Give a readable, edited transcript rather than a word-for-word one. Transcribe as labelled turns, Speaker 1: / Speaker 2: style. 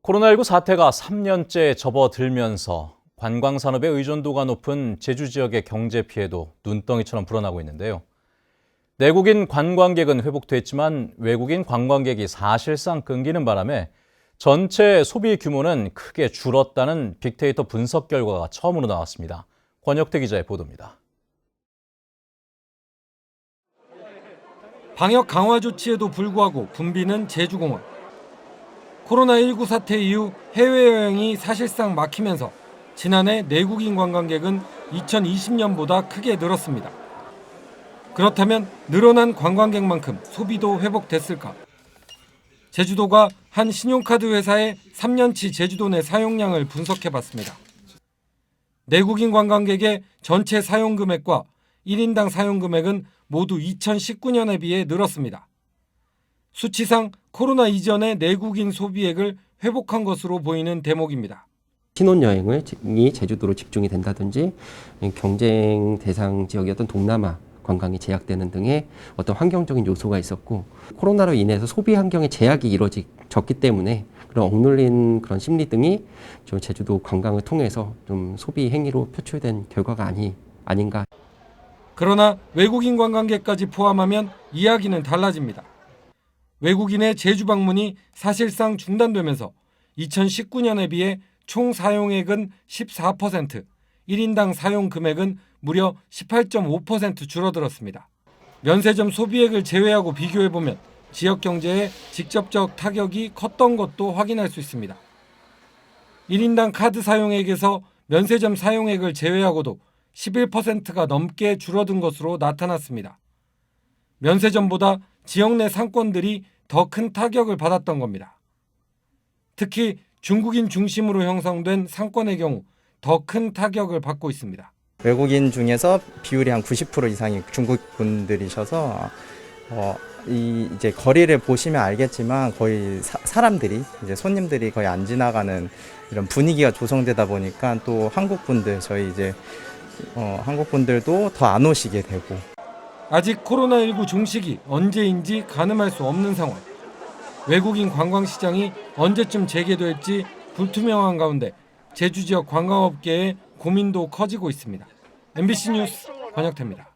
Speaker 1: 코로나19 사태가 3년째 접어들면서 관광산업의 의존도가 높은 제주 지역의 경제 피해도 눈덩이처럼 불어나고 있는데요. 내국인 관광객은 회복됐지만 외국인 관광객이 사실상 끊기는 바람에 전체 소비 규모는 크게 줄었다는 빅데이터 분석 결과가 처음으로 나왔습니다. 권혁태 기자의 보도입니다.
Speaker 2: 방역 강화 조치에도 불구하고 붐비는 제주공원. 코로나19 사태 이후 해외여행이 사실상 막히면서 지난해 내국인 관광객은 2020년보다 크게 늘었습니다. 그렇다면 늘어난 관광객만큼 소비도 회복됐을까? 제주도가 한 신용카드 회사의 3년치 제주도 내 사용량을 분석해봤습니다. 내국인 관광객의 전체 사용 금액과 1인당 사용 금액은 모두 2019년에 비해 늘었습니다. 수치상 코로나 이전의 내국인 소비액을 회복한 것으로 보이는 대목입니다.
Speaker 3: 신혼여행이 제주도로 집중이 된다든지 경쟁 대상 지역이었던 동남아 관광이 제약되는 등의 어떤 환경적인 요소가 있었고, 코로나로 인해서 소비 환경의 제약이 이루어졌기 때문에 그런 억눌린 그런 심리 등이 좀 제주도 관광을 통해서 좀 소비 행위로 표출된 결과가 아닌가.
Speaker 2: 그러나 외국인 관광객까지 포함하면 이야기는 달라집니다. 외국인의 제주 방문이 사실상 중단되면서 2019년에 비해 총 사용액은 14%, 1인당 사용 금액은 무려 18.5% 줄어들었습니다. 면세점 소비액을 제외하고 비교해보면 지역 경제에 직접적 타격이 컸던 것도 확인할 수 있습니다. 1인당 카드 사용액에서 면세점 사용액을 제외하고도 11%가 넘게 줄어든 것으로 나타났습니다. 면세점보다 지역 내 상권들이 더 큰 타격을 받았던 겁니다. 특히 중국인 중심으로 형성된 상권의 경우 더 큰 타격을 받고 있습니다.
Speaker 4: 외국인 중에서 비율이 한 90% 이상이 중국 분들이셔서 이제 거리를 보시면 알겠지만 거의 사람들이 이제 손님들이 거의 안 지나가는 이런 분위기가 조성되다 보니까 또 한국 분들 저희 이제 한국 분들도 더 안 오시게 되고.
Speaker 2: 아직 코로나19 종식이 언제인지 가늠할 수 없는 상황. 외국인 관광시장이 언제쯤 재개될지 불투명한 가운데 제주 지역 관광업계의 고민도 커지고 있습니다. MBC 뉴스 권혁태입니다.